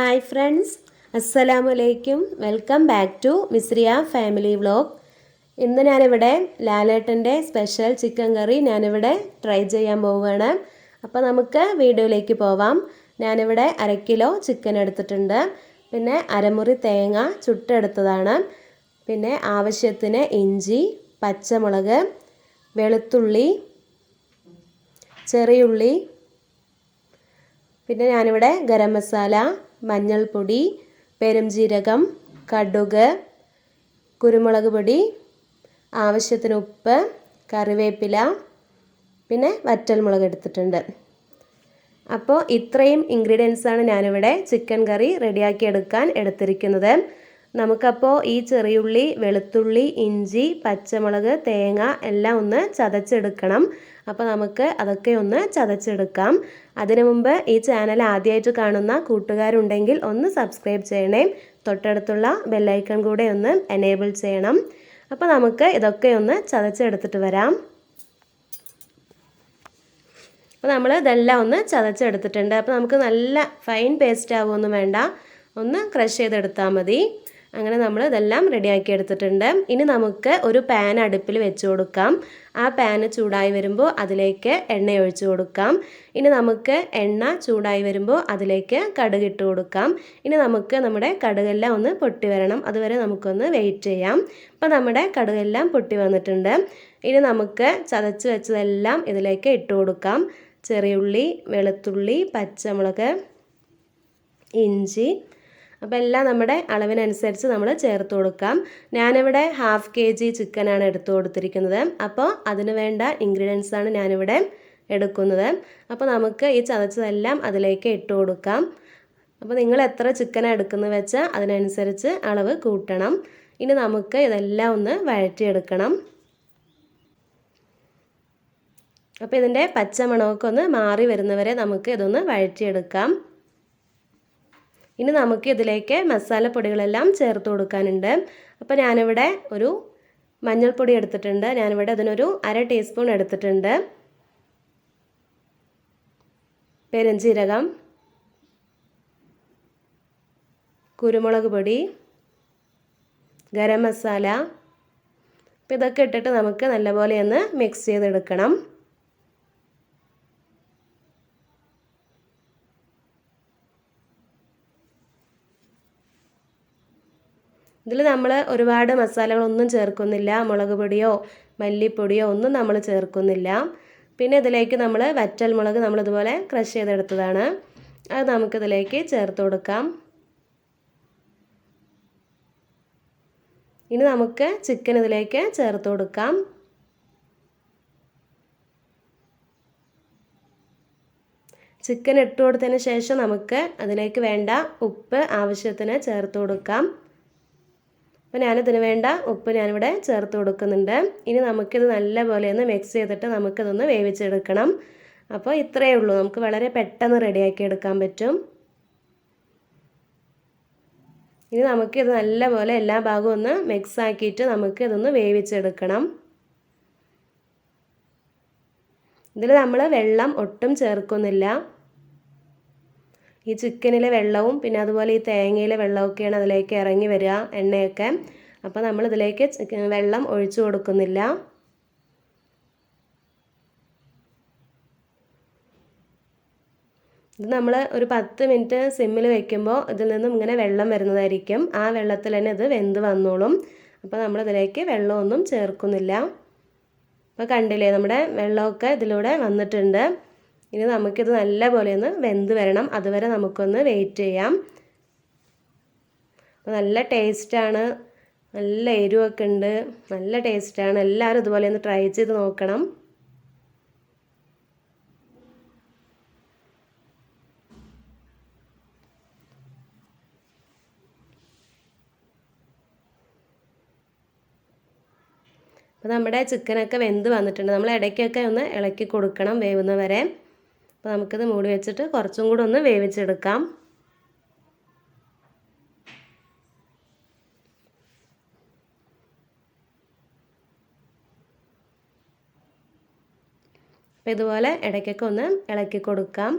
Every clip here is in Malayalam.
ഹായ് ഫ്രണ്ട്സ്, അസ്സലാമു അലൈക്കും. Welcome back to Misriya family vlog. ഇന്ന് ഞാനിവിടെ ലാലേട്ടൻ്റെ സ്പെഷ്യൽ ചിക്കൻ കറി ഞാനിവിടെ ട്രൈ ചെയ്യാൻ പോവുകയാണ്. അപ്പോൾ നമുക്ക് വീഡിയോയിലേക്ക് പോവാം. ഞാനിവിടെ 1/2 കിലോ ചിക്കൻ എടുത്തിട്ടുണ്ട്. പിന്നെ അരമുറി തേങ്ങ ചുട്ടെടുത്തതാണ്. പിന്നെ ആവശ്യത്തിന് ഇഞ്ചി, പച്ചമുളക്, വെളുത്തുള്ളി, ചെറിയുള്ളി, പിന്നെ ഞാനിവിടെ ഗരം മസാല, മഞ്ഞൾപ്പൊടി, പെരുംജീരകം, കടുക്, കുരുമുളക് പൊടി, ആവശ്യത്തിന് ഉപ്പ്, കറിവേപ്പില, പിന്നെ വറ്റൽമുളക് എടുത്തിട്ടുണ്ട്. അപ്പോൾ ഇത്രയും ഇൻഗ്രീഡിയൻസാണ് ഞാനിവിടെ ചിക്കൻ കറി റെഡിയാക്കി എടുക്കാൻ എടുത്തിരിക്കുന്നത്. നമുക്കപ്പോൾ ഈ ചെറിയുള്ളി, വെളുത്തുള്ളി, ഇഞ്ചി, പച്ചമുളക്, തേങ്ങ എല്ലാം ഒന്ന് ചതച്ചെടുക്കണം. അപ്പോൾ നമുക്ക് അതൊക്കെ ഒന്ന് ചതച്ചെടുക്കാം. അതിനു മുമ്പ് ഈ ചാനൽ ആദ്യമായിട്ട് കാണുന്ന കൂട്ടുകാരുണ്ടെങ്കിൽ ഒന്ന് സബ്സ്ക്രൈബ് ചെയ്യണേ. തൊട്ടടുത്തുള്ള ബെല്ലൈക്കൺ കൂടെ ഒന്ന് എനേബിൾ ചെയ്യണം. അപ്പോൾ നമുക്ക് ഇതൊക്കെ ഒന്ന് ചതച്ചെടുത്തിട്ട് വരാം. അപ്പോൾ നമ്മൾ ഇതെല്ലാം ഒന്ന് ചതച്ചെടുത്തിട്ടുണ്ട്. അപ്പോൾ നമുക്ക് നല്ല ഫൈൻ പേസ്റ്റ് ആവുമൊന്നും വേണ്ട, ഒന്ന് ക്രഷ് ചെയ്തെടുത്താൽ മതി. അങ്ങനെ നമ്മൾ ഇതെല്ലാം റെഡിയാക്കി എടുത്തിട്ടുണ്ട്. ഇനി നമുക്ക് ഒരു പാൻ അടുപ്പിൽ വെച്ച് കൊടുക്കാം. ആ പാന് ചൂടായി വരുമ്പോൾ അതിലേക്ക് എണ്ണ ഒഴിച്ചു കൊടുക്കാം. ഇനി നമുക്ക് എണ്ണ ചൂടായി വരുമ്പോൾ അതിലേക്ക് കടുക് ഇട്ട് കൊടുക്കാം. ഇനി നമുക്ക് നമ്മുടെ കടുകെല്ലാം ഒന്ന് പൊട്ടി വരണം, അതുവരെ നമുക്കൊന്ന് വെയിറ്റ് ചെയ്യാം. അപ്പോൾ നമ്മുടെ കടുകെല്ലാം പൊട്ടി വന്നിട്ടുണ്ട്. ഇനി നമുക്ക് ചതച്ച് വെച്ചതെല്ലാം ഇതിലേക്ക് ഇട്ട് കൊടുക്കാം. ചെറിയുള്ളി, വെളുത്തുള്ളി, പച്ചമുളക്, ഇഞ്ചി, അപ്പോൾ എല്ലാം നമ്മുടെ അളവിനനുസരിച്ച് നമ്മൾ ചേർത്ത് കൊടുക്കാം. ഞാനിവിടെ 1/2 kg ചിക്കനാണ് എടുത്തു കൊടുത്തിരിക്കുന്നത്. അപ്പോൾ അതിന് വേണ്ട ഇൻഗ്രീഡിയൻസാണ് ഞാനിവിടെ എടുക്കുന്നത്. അപ്പോൾ നമുക്ക് ഈ ചതച്ചതെല്ലാം അതിലേക്ക് ഇട്ട് കൊടുക്കാം. അപ്പോൾ നിങ്ങൾ എത്ര ചിക്കനാണ് എടുക്കുന്നത് വെച്ചാൽ അതിനനുസരിച്ച് അളവ് കൂട്ടണം. ഇനി നമുക്ക് ഇതെല്ലാം ഒന്ന് വഴറ്റിയെടുക്കണം. അപ്പോൾ ഇതിൻ്റെ പച്ചമണമൊക്കെ ഒന്ന് മാറി വരുന്നവരെ നമുക്ക് ഇതൊന്ന് വഴറ്റിയെടുക്കാം. ഇനി നമുക്ക് ഇതിലേക്ക് മസാലപ്പൊടികളെല്ലാം ചേർത്ത് കൊടുക്കാനുണ്ട്. അപ്പോൾ ഞാനിവിടെ ഒരു മഞ്ഞൾപ്പൊടി എടുത്തിട്ടുണ്ട്. ഞാനിവിടെ അതിനൊരു 1/2 ടീസ്പൂൺ എടുത്തിട്ടുണ്ട്. പെരുംജീരകം, കുരുമുളക് പൊടി, ഗരം മസാല, അപ്പോൾ ഇതൊക്കെ ഇട്ടിട്ട് നമുക്ക് നല്ലപോലെ ഒന്ന് മിക്സ് ചെയ്തെടുക്കണം. ഇതിൽ നമ്മൾ ഒരുപാട് മസാലകളൊന്നും ചേർക്കുന്നില്ല. മുളക് പൊടിയോ മല്ലിപ്പൊടിയോ ഒന്നും നമ്മൾ ചേർക്കുന്നില്ല. പിന്നെ ഇതിലേക്ക് നമ്മൾ വറ്റൽമുളക് നമ്മളിതുപോലെ ക്രഷ് ചെയ്തെടുത്തതാണ്, അത് നമുക്കിതിലേക്ക് ചേർത്ത് കൊടുക്കാം. ഇനി നമുക്ക് ചിക്കൻ ഇതിലേക്ക് ചേർത്ത് കൊടുക്കാം. ചിക്കൻ ഇട്ട് കൊടുത്തതിന് ശേഷം നമുക്ക് അതിലേക്ക് വേണ്ട ഉപ്പ് ആവശ്യത്തിന് ചേർത്ത് കൊടുക്കാം. അപ്പോൾ ഞാനിതിന് വേണ്ട ഉപ്പ് ഞാനിവിടെ ചേർത്ത് കൊടുക്കുന്നുണ്ട്. ഇനി നമുക്കിത് നല്ലപോലെ ഒന്ന് മിക്സ് ചെയ്തിട്ട് നമുക്കിതൊന്ന് വേവിച്ചെടുക്കണം. അപ്പോൾ ഇത്രയേ ഉള്ളൂ, നമുക്ക് വളരെ പെട്ടെന്ന് റെഡിയാക്കി എടുക്കാൻ പറ്റും. ഇനി നമുക്കിത് നല്ലപോലെ എല്ലാ ഭാഗവും ഒന്ന് മിക്സ് ആക്കിയിട്ട് നമുക്കിതൊന്ന് വേവിച്ചെടുക്കണം. ഇതിൽ നമ്മൾ വെള്ളം ഒട്ടും ചേർക്കുന്നില്ല. ഈ ചിക്കനിലെ വെള്ളവും പിന്നെ അതുപോലെ ഈ തേങ്ങയിലെ വെള്ളമൊക്കെയാണ് അതിലേക്ക് ഇറങ്ങി വരിക, എണ്ണയൊക്കെ. അപ്പോൾ നമ്മളിതിലേക്ക് വെള്ളം ഒഴിച്ചു കൊടുക്കുന്നില്ല. ഇത് നമ്മൾ ഒരു 10 മിനിറ്റ് സിമ്മിൽ വെക്കുമ്പോൾ ഇതിൽ നിന്നും ഇങ്ങനെ വെള്ളം വരുന്നതായിരിക്കും. ആ വെള്ളത്തിൽ തന്നെ ഇത് വെന്ത് വന്നോളും. അപ്പോൾ നമ്മളിതിലേക്ക് വെള്ളമൊന്നും ചേർക്കുന്നില്ല. അപ്പോൾ കണ്ടില്ലേ, നമ്മുടെ വെള്ളമൊക്കെ ഇതിലൂടെ വന്നിട്ടുണ്ട്. ഇനി നമുക്കിത് നല്ലപോലെ ഒന്ന് വെന്ത് വരണം, അതുവരെ നമുക്കൊന്ന് വെയിറ്റ് ചെയ്യാം. അപ്പോൾ നല്ല ടേസ്റ്റാണ്, നല്ല എരിവൊക്കെ ഉണ്ട്, നല്ല ടേസ്റ്റാണ്. എല്ലാവരും ഇതുപോലെ ഒന്ന് ട്രൈ ചെയ്ത് നോക്കണം. അപ്പോൾ നമ്മുടെ ചിക്കനൊക്കെ വെന്ത് വന്നിട്ടുണ്ട്. നമ്മൾ ഇടയ്ക്കൊക്കെ ഒന്ന് ഇളക്കി കൊടുക്കണം വേവുന്നവരെ. അപ്പോൾ നമുക്കിത് മൂടി വെച്ചിട്ട് കുറച്ചും കൂടെ ഒന്ന് വേവിച്ചെടുക്കാം. അപ്പോൾ ഇതുപോലെ ഇടയ്ക്കൊക്കെ ഒന്ന് ഇളക്കി കൊടുക്കാം.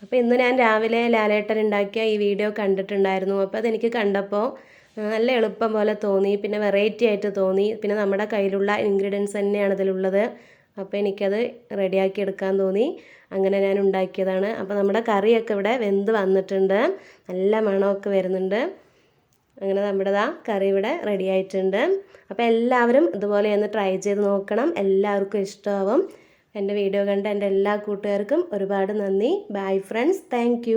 അപ്പോൾ ഇന്ന് ഞാൻ രാവിലെ ലാലേട്ടൻ ഉണ്ടാക്കിയ ഈ വീഡിയോ കണ്ടിട്ടുണ്ടായിരുന്നു. അപ്പോൾ അതെനിക്ക് കണ്ടപ്പോൾ നല്ല എളുപ്പം പോലെ തോന്നി, പിന്നെ വെറൈറ്റി ആയിട്ട് തോന്നി. പിന്നെ നമ്മുടെ കയ്യിലുള്ള ഇൻഗ്രീഡിയൻസ് തന്നെയാണ് ഇതിലുള്ളത്. അപ്പോൾ എനിക്കത് റെഡിയാക്കി എടുക്കാൻ തോന്നി. അങ്ങനെ ഞാൻ ഉണ്ടാക്കിയതാണ്. അപ്പോൾ നമ്മുടെ കറിയൊക്കെ ഇവിടെ വെന്ത് വന്നിട്ടുണ്ട്, നല്ല മണമൊക്കെ വരുന്നുണ്ട്. അങ്ങനെ നമ്മുടെ കറി ഇവിടെ റെഡി ആയിട്ടുണ്ട്. അപ്പോൾ എല്ലാവരും ഇതുപോലെ ഒന്ന് ട്രൈ ചെയ്ത് നോക്കണം, എല്ലാവർക്കും ഇഷ്ടമാവും. എൻ്റെ വീഡിയോ കണ്ട എൻ്റെ എല്ലാ കൂട്ടുകാർക്കും ഒരുപാട് നന്ദി. Bye friends, thank